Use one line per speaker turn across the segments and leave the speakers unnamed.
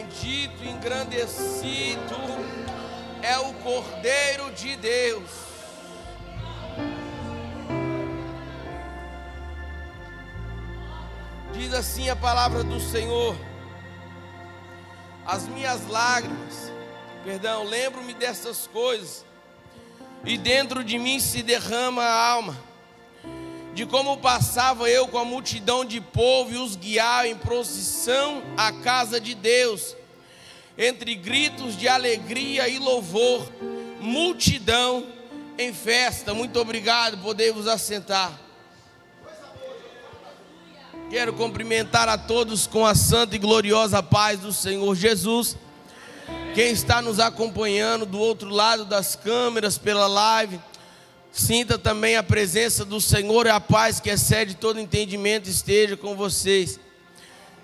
bendito, engrandecido é o Cordeiro de Deus. Diz assim a palavra do Senhor: as minhas lágrimas, lembro-me dessas coisas, e dentro de mim se derrama a alma, de como passava eu com a multidão de povo e os guiava em procissão à casa de Deus, entre gritos de alegria e louvor, multidão em festa. Muito obrigado, podemos assentar. Quero cumprimentar a todos com a santa e gloriosa paz do Senhor Jesus. Quem está nos acompanhando do outro lado das câmeras, pela live, sinta também a presença do Senhor e a paz que excede todo entendimento esteja com vocês.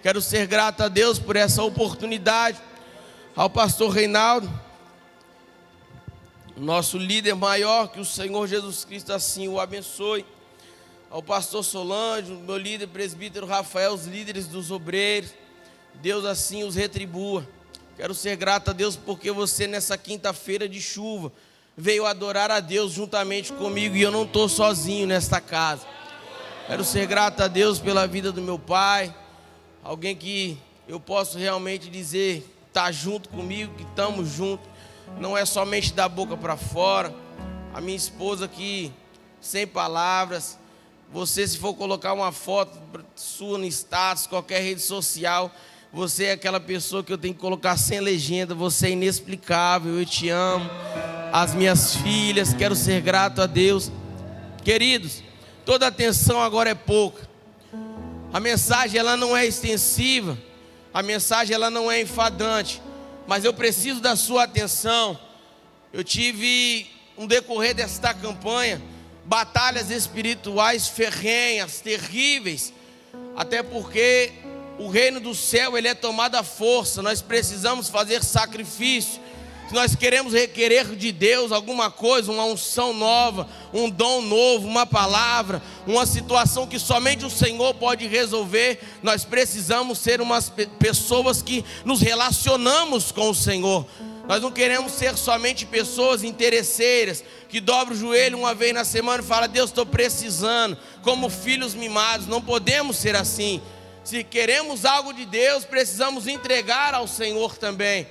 Quero ser grato a Deus por essa oportunidade, ao pastor Reinaldo, nosso líder maior, que o Senhor Jesus Cristo assim o abençoe, ao pastor Solange, meu líder presbítero Rafael, os líderes dos obreiros, Deus assim os retribua. Quero ser grato a Deus porque você nessa quinta-feira de chuva veio adorar a Deus juntamente comigo, e eu não estou sozinho nesta casa. Quero ser grato a Deus pela vida do meu pai, alguém que eu posso realmente dizer está junto comigo, que estamos juntos, não é somente da boca para fora. A minha esposa aqui, sem palavras. Você, se for colocar uma foto sua no status, qualquer rede social, você é aquela pessoa que eu tenho que colocar sem legenda. Você é inexplicável, eu te amo. As minhas filhas, quero ser grato a Deus. Queridos, toda atenção agora é pouca. A mensagem ela não é extensiva, a mensagem ela não é enfadante, mas eu preciso da sua atenção. Eu tive, no decorrer desta campanha, batalhas espirituais ferrenhas, terríveis, até porque o reino do céu ele é tomado à força. Nós precisamos fazer sacrifício. Se nós queremos requerer de Deus alguma coisa, uma unção nova, um dom novo, uma palavra, uma situação que somente o Senhor pode resolver, nós precisamos ser umas pessoas que nos relacionamos com o Senhor. Nós não queremos ser somente pessoas interesseiras, que dobram o joelho uma vez na semana e falam: Deus, estou precisando, como filhos mimados. Não podemos ser assim. Se queremos algo de Deus, precisamos entregar ao Senhor também.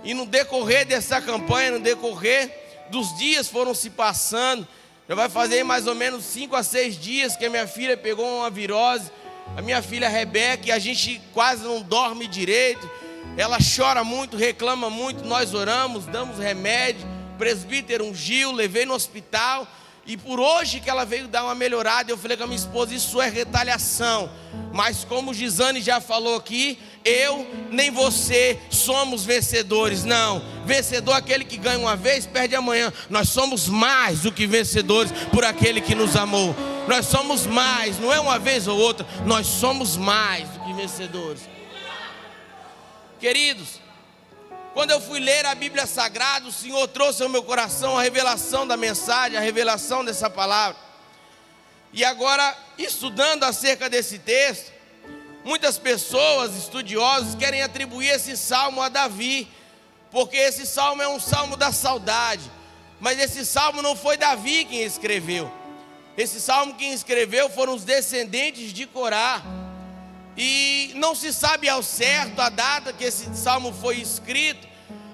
E no decorrer dessa campanha, no decorrer dos dias foram se passando, já vai fazer mais ou menos 5 a 6 dias que a minha filha pegou uma virose, a minha filha Rebeca, e a gente quase não dorme direito. Ela chora muito, reclama muito, nós oramos, damos remédio, o presbítero ungiu, levei no hospital, e por hoje que ela veio dar uma melhorada, eu falei com a minha esposa: isso é retaliação. Mas como Gisane já falou aqui, eu nem você somos vencedores. Não, vencedor é aquele que ganha uma vez, perde amanhã. Nós somos mais do que vencedores por aquele que nos amou. Nós somos mais, não é uma vez ou outra, nós somos mais do que vencedores. Queridos, quando eu fui ler a Bíblia Sagrada, o Senhor trouxe ao meu coração a revelação da mensagem, a revelação dessa palavra. E agora, estudando acerca desse texto, muitas pessoas estudiosas querem atribuir esse salmo a Davi, porque esse salmo é um salmo da saudade. Mas esse salmo não foi Davi quem escreveu. Esse salmo quem escreveu foram os descendentes de Corá. E não se sabe ao certo a data que esse salmo foi escrito,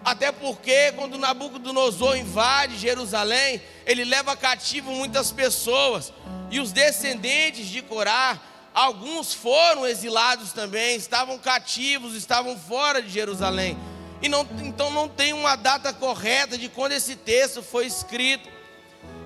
até porque quando Nabucodonosor invade Jerusalém, ele leva cativo muitas pessoas, e os descendentes de Corá, alguns foram exilados também, estavam cativos, estavam fora de Jerusalém. Então não tem uma data correta de quando esse texto foi escrito.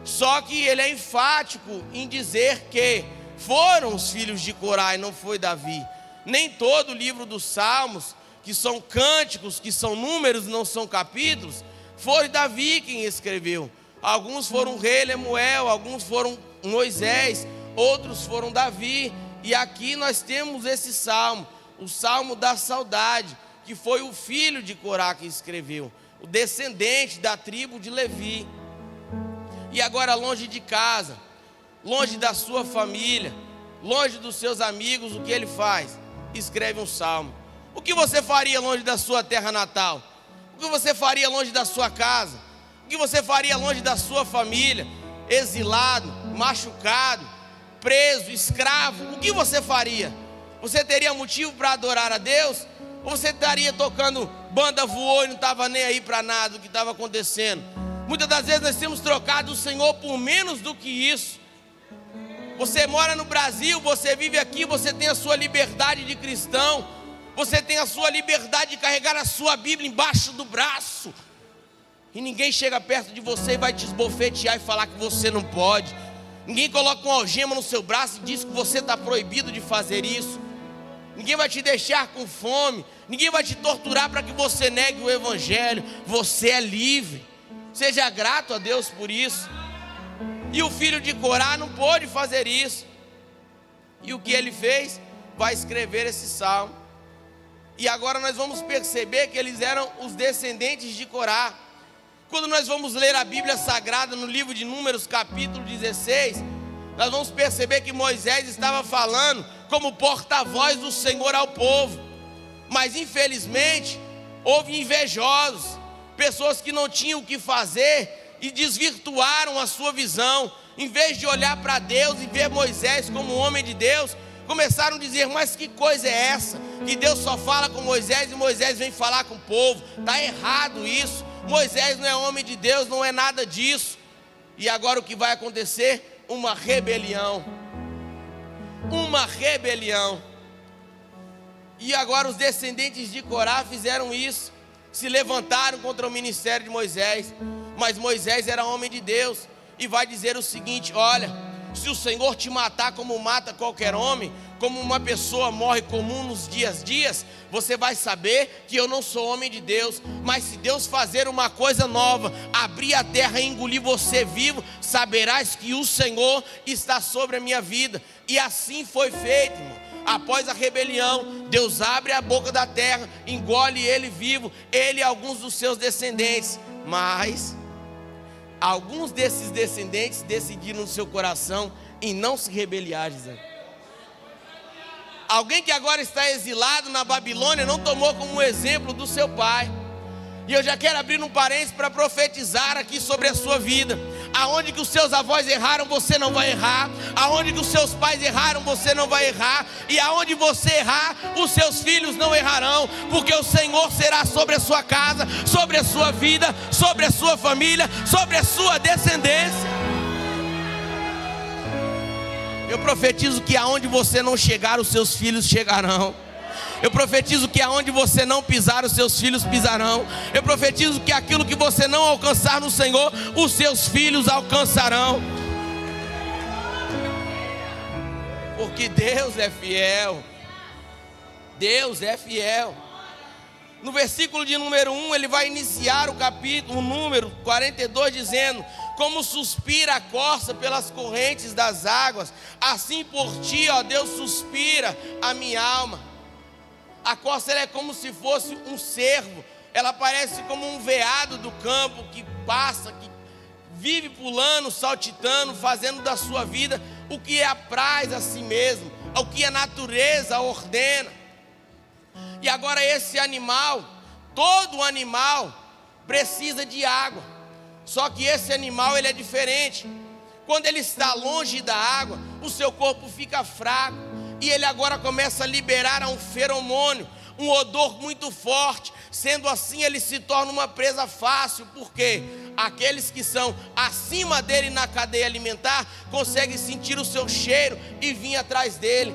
Só que ele é enfático em dizer que foram os filhos de Corá e não foi Davi. Nem todo o livro dos Salmos, que são cânticos, que são números, não são capítulos, foi Davi quem escreveu. Alguns foram o rei Lemuel, alguns foram Moisés, outros foram Davi. E aqui nós temos esse salmo, o salmo da saudade, que foi o filho de Corá que escreveu, o descendente da tribo de Levi. E agora longe de casa, longe da sua família, longe dos seus amigos, o que ele faz? Escreve um salmo. O que você faria longe da sua terra natal? O que você faria longe da sua casa? O que você faria longe da sua família? Exilado, machucado, preso, escravo. O que você faria? Você teria motivo para adorar a Deus? Ou você estaria tocando banda voou e não estava nem aí para nada do que estava acontecendo? Muitas das vezes nós temos trocado o Senhor por menos do que isso. Você mora no Brasil, você vive aqui, você tem a sua liberdade de cristão, você tem a sua liberdade de carregar a sua Bíblia embaixo do braço, e ninguém chega perto de você e vai te esbofetear e falar que você não pode. Ninguém coloca uma algema no seu braço e diz que você está proibido de fazer isso. Ninguém vai te deixar com fome, ninguém vai te torturar para que você negue o Evangelho. Você é livre. Seja grato a Deus por isso. E o filho de Corá não pôde fazer isso. E o que ele fez? Vai escrever esse salmo. E agora nós vamos perceber que eles eram os descendentes de Corá. Quando nós vamos ler a Bíblia Sagrada no livro de Números, capítulo 16, nós vamos perceber que Moisés estava falando como porta-voz do Senhor ao povo. Mas infelizmente houve invejosos, pessoas que não tinham o que fazer e desvirtuaram a sua visão. Em vez de olhar para Deus e ver Moisés como um homem de Deus, começaram a dizer: mas que coisa é essa? Que Deus só fala com Moisés e Moisés vem falar com o povo. Está errado isso. Moisés não é homem de Deus, não é nada disso. E agora o que vai acontecer? Uma rebelião. Uma rebelião. E agora os descendentes de Corá fizeram isso. Se levantaram contra o ministério de Moisés. Mas Moisés era homem de Deus e vai dizer o seguinte: olha, se o Senhor te matar como mata qualquer homem, como uma pessoa morre comum nos dias, você vai saber que eu não sou homem de Deus. Mas se Deus fazer uma coisa nova, abrir a terra e engolir você vivo, saberás que o Senhor está sobre a minha vida. E assim foi feito, irmão. Após a rebelião, Deus abre a boca da terra, engole ele vivo, ele e alguns dos seus descendentes. Mas alguns desses descendentes decidiram no seu coração em não se rebeliar, Gisele. Alguém que agora está exilado na Babilônia não tomou como exemplo do seu pai. E eu já quero abrir um parênteses para profetizar aqui sobre a sua vida. Aonde que os seus avós erraram, você não vai errar. Aonde que os seus pais erraram, você não vai errar. E aonde você errar, os seus filhos não errarão. Porque o Senhor será sobre a sua casa, sobre a sua vida, sobre a sua família, sobre a sua descendência. Eu profetizo que aonde você não chegar, os seus filhos chegarão. Eu profetizo que aonde você não pisar, os seus filhos pisarão. Eu profetizo que aquilo que você não alcançar no Senhor, os seus filhos alcançarão. Porque Deus é fiel. Deus é fiel. No versículo de número 1, ele vai iniciar o capítulo, o número 42, dizendo: como suspira a corça pelas correntes das águas, assim por ti, ó Deus, suspira a minha alma. A corça, ela é como se fosse um cervo. Ela parece como um veado do campo que passa, que vive pulando, saltitando, fazendo da sua vida o que apraz a si mesmo, o que a natureza ordena. E agora esse animal, todo animal precisa de água. Só que esse animal, ele é diferente. Quando ele está longe da água, o seu corpo fica fraco. E ele agora começa a liberar um feromônio, um odor muito forte. Sendo assim, ele se torna uma presa fácil. Porque aqueles que são acima dele na cadeia alimentar conseguem sentir o seu cheiro e vir atrás dele.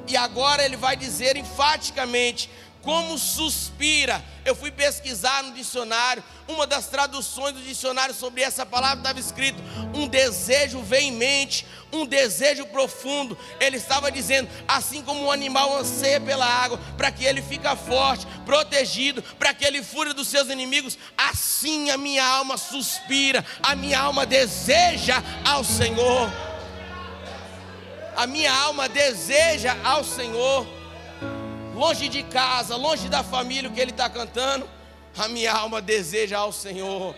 E agora ele vai dizer enfaticamente: como suspira. Eu fui pesquisar no dicionário. Uma das traduções do dicionário sobre essa palavra estava escrito: um desejo veemente, um desejo profundo. Ele estava dizendo: assim como um animal anseia pela água, para que ele fique forte, protegido, para que ele fure dos seus inimigos, assim a minha alma suspira, a minha alma deseja ao Senhor. A minha alma deseja ao Senhor. Longe de casa, longe da família, o que ele está cantando, a minha alma deseja ao Senhor.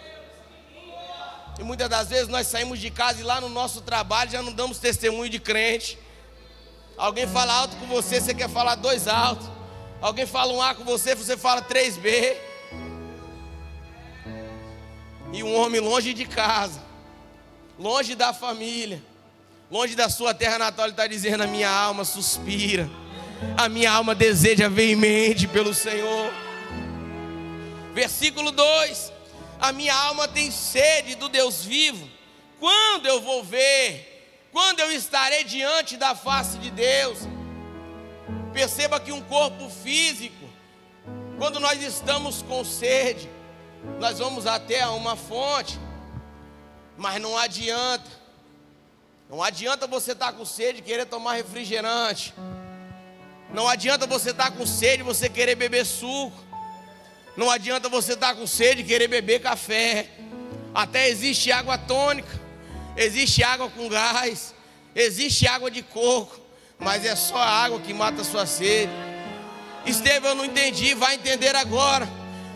E muitas das vezes nós saímos de casa e lá no nosso trabalho já não damos testemunho de crente. Alguém fala alto com você, você quer falar dois altos. Alguém fala um A com você, você fala 3B. E um homem longe de casa, longe da família, longe da sua terra natal, ele está dizendo: a minha alma suspira, a minha alma deseja veemente pelo Senhor. Versículo 2: a minha alma tem sede do Deus vivo. Quando eu vou ver? Quando eu estarei diante da face de Deus? Perceba que um corpo físico, quando nós estamos com sede, nós vamos até a uma fonte, mas não adianta você estar com sede e querer tomar refrigerante. Não adianta você estar com sede e você querer beber suco. Não adianta você estar com sede e querer beber café. Até existe água tônica, existe água com gás, existe água de coco, mas é só a água que mata a sua sede. Estevão, eu não entendi, vai entender agora.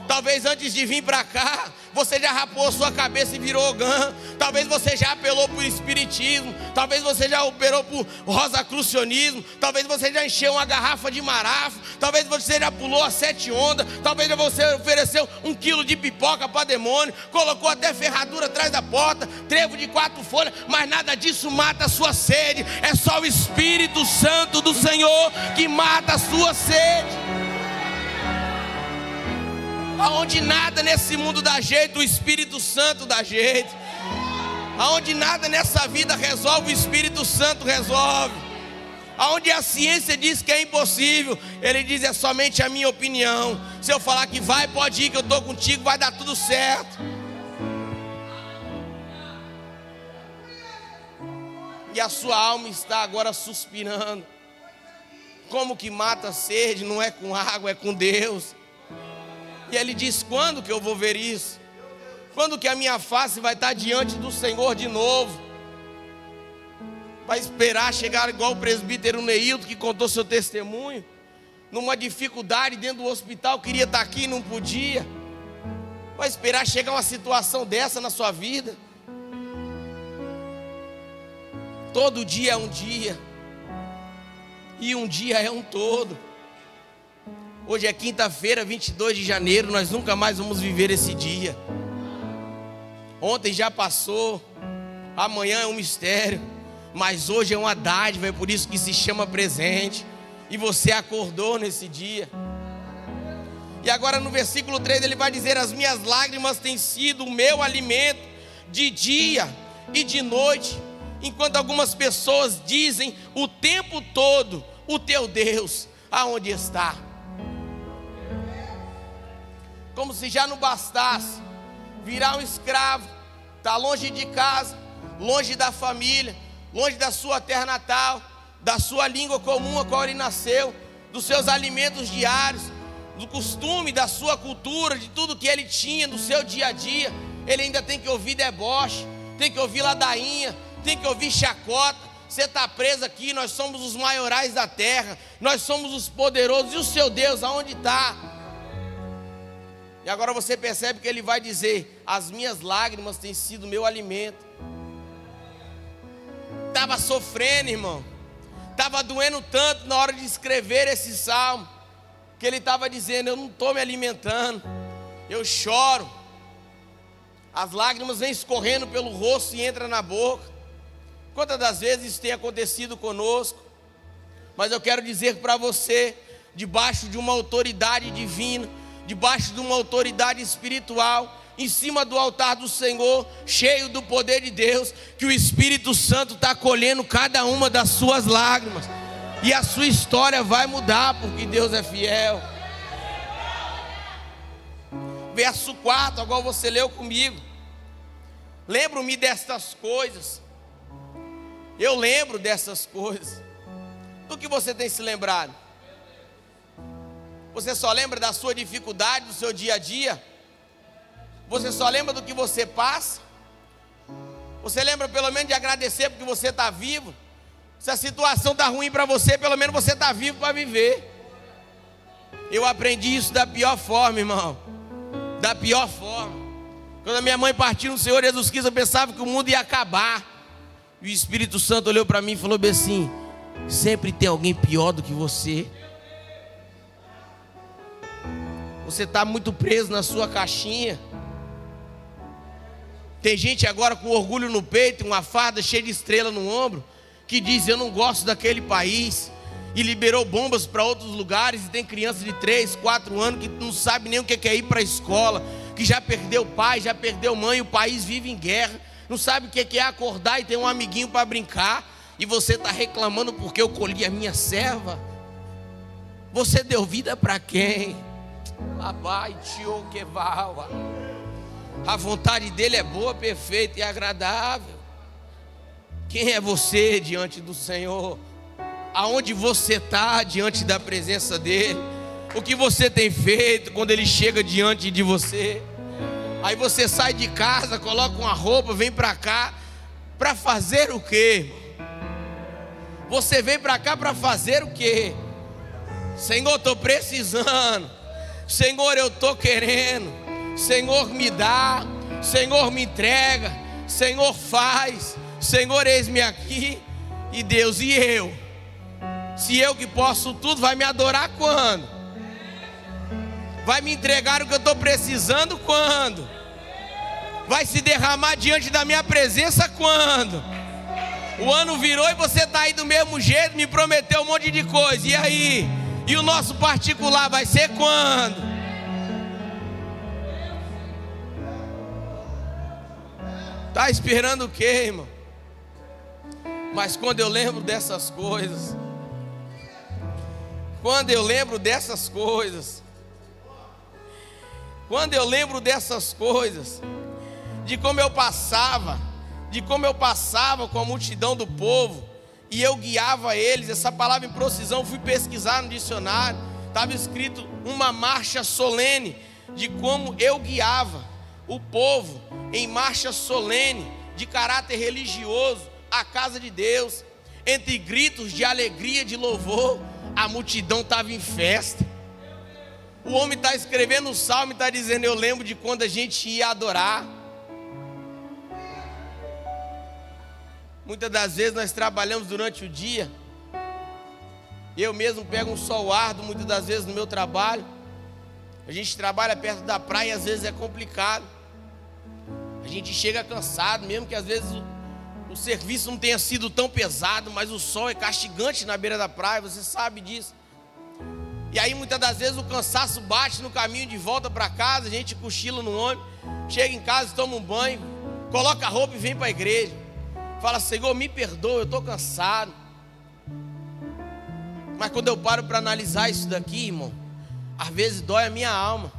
Talvez antes de vir para cá, você já rapou a sua cabeça e virou ogã. Talvez você já apelou por espiritismo. Talvez você já operou por rosacrucionismo. Talvez você já encheu uma garrafa de marafo. Talvez você já pulou a 7 ondas. Talvez você ofereceu 1 quilo de pipoca para demônio. Colocou até ferradura atrás da porta, trevo de 4 folhas. Mas nada disso mata a sua sede. É só o Espírito Santo do Senhor que mata a sua sede. Aonde nada nesse mundo dá jeito, o Espírito Santo dá jeito. Aonde nada nessa vida resolve, o Espírito Santo resolve. Aonde a ciência diz que é impossível, ele diz: é somente a minha opinião. Se eu falar que vai, pode ir, que eu estou contigo, vai dar tudo certo. E a sua alma está agora suspirando. Como que mata a sede? Não é com água, é com Deus. E ele diz: quando que eu vou ver isso? Quando que a minha face vai estar diante do Senhor de novo? Vai esperar chegar igual o presbítero Neilton, que contou seu testemunho, numa dificuldade dentro do hospital, queria estar aqui e não podia. Vai esperar chegar uma situação dessa na sua vida? Todo dia é um dia, e um dia é um todo. Hoje é quinta-feira, 22 de janeiro, nós nunca mais vamos viver esse dia. Ontem já passou, amanhã é um mistério, mas hoje é uma dádiva, é por isso que se chama presente. E você acordou nesse dia. E agora no versículo 3 ele vai dizer: as minhas lágrimas têm sido o meu alimento de dia e de noite. Enquanto algumas pessoas dizem o tempo todo: o teu Deus aonde está? Como se já não bastasse virar um escravo, estar longe de casa, longe da família, longe da sua terra natal, da sua língua comum a qual ele nasceu, dos seus alimentos diários, do costume, da sua cultura, de tudo que ele tinha no seu dia a dia. Ele ainda tem que ouvir deboche, tem que ouvir ladainha, tem que ouvir chacota. Você está preso aqui, nós somos os maiorais da terra, nós somos os poderosos. E o seu Deus aonde está? E agora você percebe que ele vai dizer: as minhas lágrimas têm sido meu alimento. Estava sofrendo, irmão, estava doendo tanto na hora de escrever esse salmo, que ele estava dizendo: eu não estou me alimentando, eu choro. As lágrimas vêm escorrendo pelo rosto e entram na boca. Quantas das vezes isso tem acontecido conosco? Mas eu quero dizer para você, debaixo de uma autoridade divina, debaixo de uma autoridade espiritual, em cima do altar do Senhor, cheio do poder de Deus, que o Espírito Santo está colhendo cada uma das suas lágrimas, e a sua história vai mudar, porque Deus é fiel. Verso 4, agora você leu comigo: lembro-me destas coisas. Eu lembro dessas coisas. Do que você tem se lembrado? Você só lembra da sua dificuldade, do seu dia a dia? Você só lembra do que você passa? Você lembra pelo menos de agradecer porque você está vivo? Se a situação está ruim para você, pelo menos você está vivo para viver. Eu aprendi isso da pior forma, irmão. Da pior forma. Quando a minha mãe partiu no Senhor Jesus Cristo, eu pensava que o mundo ia acabar. E o Espírito Santo olhou para mim e falou bem assim: sempre tem alguém pior do que você. Você está muito preso na sua caixinha. Tem gente agora com orgulho no peito, uma farda cheia de estrela no ombro, que diz: eu não gosto daquele país, e liberou bombas para outros lugares, e tem criança de 3, 4 anos que não sabe nem o que é ir para a escola, que já perdeu pai, já perdeu mãe, o país vive em guerra, não sabe o que é acordar e ter um amiguinho para brincar, e você está reclamando porque eu colhi a minha serva. Você deu vida para quem? A vontade dele é boa, perfeita e agradável. Quem é você diante do Senhor? Aonde você está diante da presença dele? O que você tem feito quando ele chega diante de você? Aí você sai de casa, coloca uma roupa, vem para cá para fazer o quê? Você vem para cá para fazer o quê? Senhor, estou precisando. Senhor, eu estou querendo. Senhor, me dá. Senhor, me entrega. Senhor, faz. Senhor, eis-me aqui. E Deus, e eu? Se eu que posso tudo, vai me adorar quando? Vai me entregar o que eu estou precisando quando? Vai se derramar diante da minha presença quando? O ano virou e você está aí do mesmo jeito, me prometeu um monte de coisa. E aí? E o nosso particular vai ser quando? Está esperando o quê, irmão? Mas quando eu lembro dessas coisas, quando eu lembro dessas coisas, de como eu passava com a multidão do povo, e eu guiava eles. Essa palavra em procissão, fui pesquisar no dicionário, estava escrito uma marcha solene, de como eu guiava o povo em marcha solene, de caráter religioso, à casa de Deus, entre gritos de alegria, de louvor. A multidão estava em festa. O homem está escrevendo um salmo e está dizendo: eu lembro de quando a gente ia adorar. Muitas das vezes nós trabalhamos durante o dia. Eu mesmo pego um sol árduo, muitas das vezes no meu trabalho. A gente trabalha perto da praia e às vezes é complicado. A gente chega cansado, mesmo que às vezes o serviço não tenha sido tão pesado, mas o sol é castigante na beira da praia, você sabe disso. E aí muitas das vezes o cansaço bate no caminho de volta para casa, a gente cochila no ônibus, chega em casa, toma um banho, coloca a roupa e vem para a igreja. Fala: Senhor, me perdoa, eu estou cansado. Mas quando eu paro para analisar isso daqui, irmão, às vezes dói a minha alma.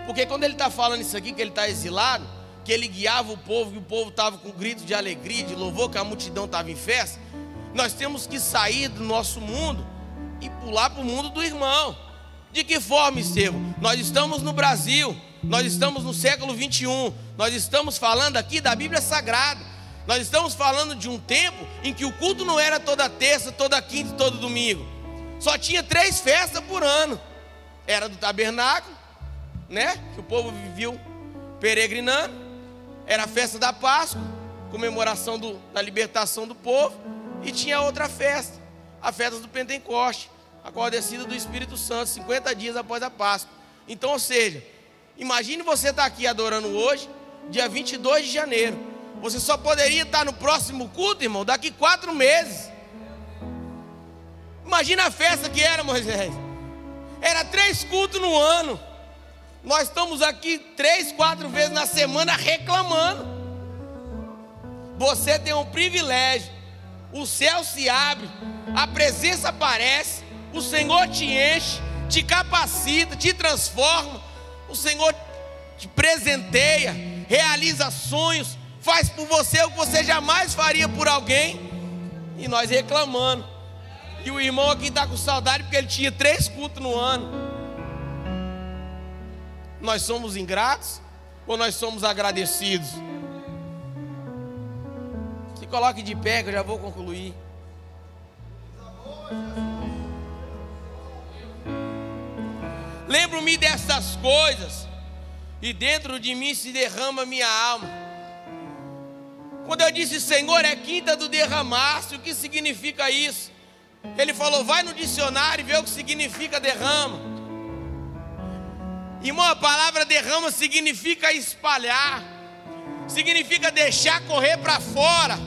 Porque quando ele está falando isso aqui, que ele está exilado, que ele guiava o povo, que o povo estava com gritos de alegria, de louvor, que a multidão estava em festa, nós temos que sair do nosso mundo e pular para o mundo do irmão. De que forma, Estevão? Nós estamos no Brasil, nós estamos no século 21, nós estamos falando aqui da Bíblia Sagrada. Nós estamos falando de um tempo em que o culto não era toda terça, toda quinta e todo domingo. Só tinha 3 festas por ano. Era do tabernáculo, né? Que o povo vivia peregrinando. Era a festa da Páscoa, comemoração da libertação do povo. E tinha outra festa, a festa do Pentecoste, a qual é descida do Espírito Santo, 50 dias após a Páscoa. Então, ou seja, imagine você estar aqui adorando hoje, dia 22 de janeiro. Você só poderia estar no próximo culto, irmão, daqui 4 meses. Imagina a festa que era, Moisés. Era 3 cultos no ano. Nós estamos aqui 3, 4 vezes na semana reclamando. Você tem um privilégio. O céu se abre, a presença aparece, o Senhor te enche, te capacita, te transforma. O Senhor te presenteia, realiza sonhos, faz por você o que você jamais faria por alguém. E nós reclamando. E o irmão aqui está com saudade porque ele tinha 3 cultos no ano. Nós somos ingratos ou nós somos agradecidos? Se coloque de pé que eu já vou concluir. Lembro-me dessas coisas e dentro de mim se derrama minha alma. Quando eu disse: Senhor, é quinta do derramar-se, o que significa isso? Ele falou: vai no dicionário e vê o que significa derrama. Irmão, a palavra derrama significa espalhar, significa deixar correr para fora.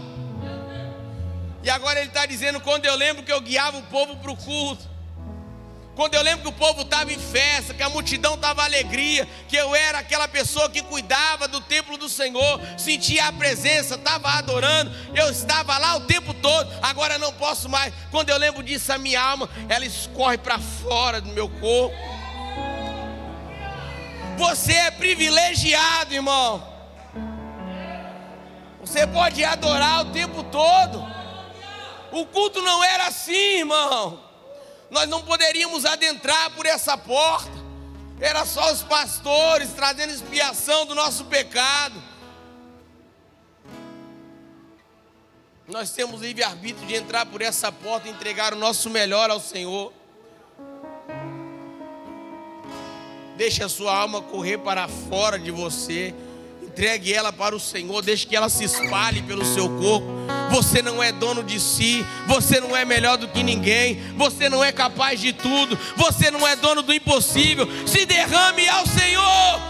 E agora ele está dizendo: quando eu lembro que eu guiava o povo para o culto, quando eu lembro que o povo estava em festa, que a multidão estava alegria, que eu era aquela pessoa que cuidava do templo do Senhor, sentia a presença, estava adorando, eu estava lá o tempo todo, agora não posso mais. Quando eu lembro disso, a minha alma, ela escorre para fora do meu corpo. Você é privilegiado, irmão. Você pode adorar o tempo todo. O culto não era assim, irmão. Nós não poderíamos adentrar por essa porta. Era só os pastores trazendo expiação do nosso pecado. Nós temos livre-arbítrio de entrar por essa porta e entregar o nosso melhor ao Senhor. Deixe a sua alma correr para fora de você. Entregue ela para o Senhor, deixe que ela se espalhe pelo seu corpo. Você não é dono de si, você não é melhor do que ninguém, você não é capaz de tudo, você não é dono do impossível. Se derrame ao Senhor.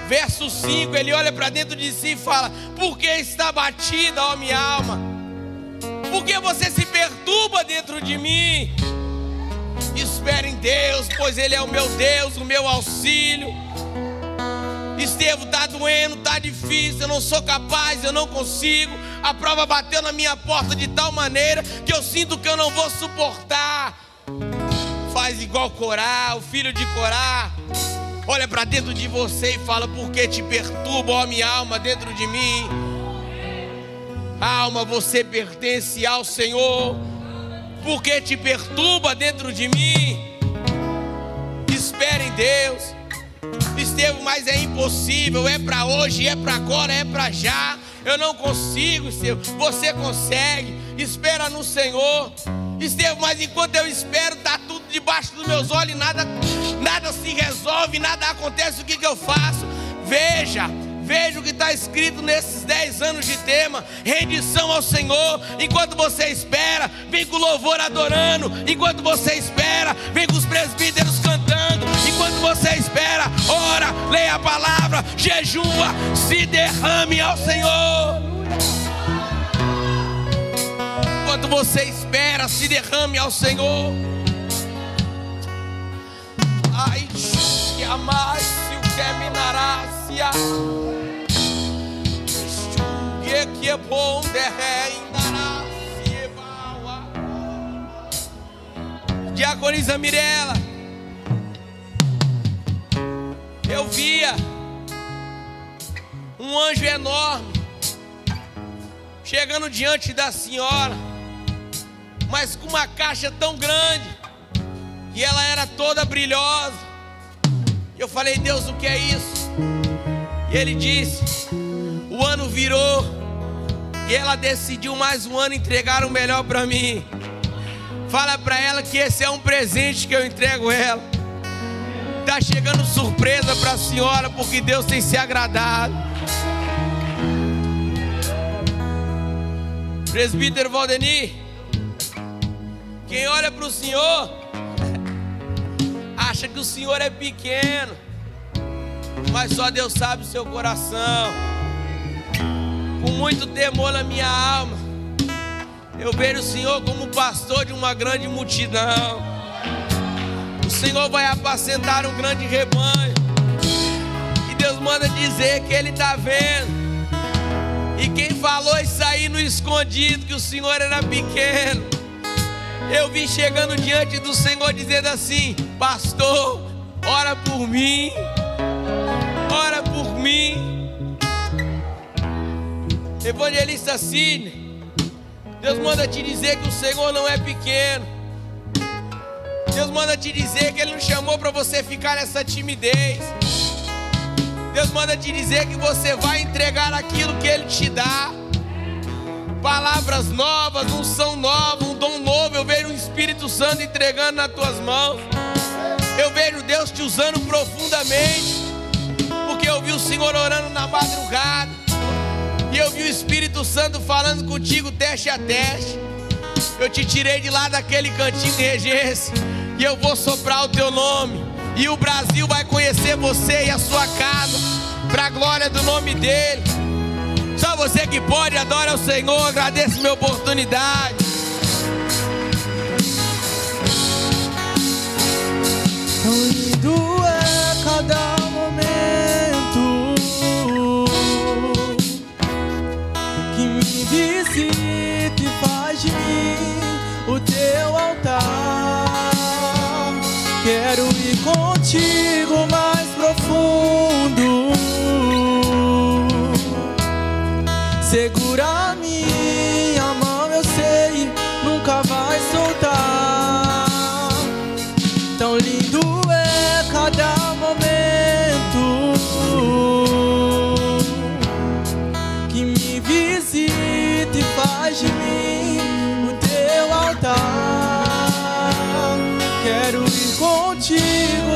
Verso 5, ele olha para dentro de si e fala: por que está batida, ó minha alma? Por que você se perturba dentro de mim? Espere em Deus, pois Ele é o meu Deus, o meu auxílio. Estevão, está doendo, está difícil, eu não sou capaz, eu não consigo. A prova bateu na minha porta de tal maneira que eu sinto que eu não vou suportar. Faz igual Corá, o filho de Corá. Olha para dentro de você e fala: por que te perturba, ó minha alma, dentro de mim? Alma, você pertence ao Senhor. Por que te perturba dentro de mim? Espere em Deus. Estevão, mas é impossível, é para hoje, é para agora, é para já. Eu não consigo, Estevão. Você consegue. Espera no Senhor. Estevão, mas enquanto eu espero, está tudo debaixo dos meus olhos e nada se resolve, nada acontece. O que eu faço? Veja o que está escrito nesses 10 anos de tema: rendição ao Senhor. Enquanto você espera, vem com o louvor adorando. Enquanto você espera, vem com os presbíteros cantando. Enquanto você espera, ora, leia a palavra, jejua, se derrame ao Senhor. Enquanto você espera, se derrame ao Senhor. Ai, que amasse o que é minarácia. Que é bom Diaconisa Mirela, eu via um anjo enorme chegando diante da senhora, mas com uma caixa tão grande, e ela era toda brilhosa. Eu falei: Deus, o que é isso? E Ele disse: o ano virou e ela decidiu mais um ano entregar o melhor para mim. Fala para ela que esse é um presente que eu entrego ela. Está chegando surpresa para a senhora, porque Deus tem se agradado. Presbítero Valdeni, quem olha para o senhor acha que o senhor é pequeno, mas só Deus sabe o seu coração. Com muito temor na minha alma, eu vejo o Senhor como pastor de uma grande multidão. O Senhor vai apacentar um grande rebanho, e Deus manda dizer que Ele está vendo. E quem falou isso aí no escondido, que o Senhor era pequeno, eu vim chegando diante do Senhor dizendo assim: pastor, ora por mim, ora por mim. Evangelista Sidney, Deus manda te dizer que o Senhor não é pequeno. Deus manda te dizer que Ele não chamou para você ficar nessa timidez. Deus manda te dizer que você vai entregar aquilo que Ele te dá. Palavras novas, unção nova, um dom novo. Eu vejo o Espírito Santo entregando nas tuas mãos. Eu vejo Deus te usando profundamente, porque eu vi o Senhor orando na madrugada, e eu vi o Espírito Santo falando contigo teste a teste. Eu te tirei de lá daquele cantinho de regência e eu vou soprar o teu nome. E o Brasil vai conhecer você e a sua casa, para a glória do nome dele. Só você que pode, adora ao Senhor. Agradeço minha oportunidade.
Tão lindo é cada momento que me visita e faz de mim o teu altar. Quero ir contigo mais profundo, segura minha mão, eu sei, nunca vai soltar. Tão lindo é cada momento que me visita e faz de mim o teu altar. Quero ir contigo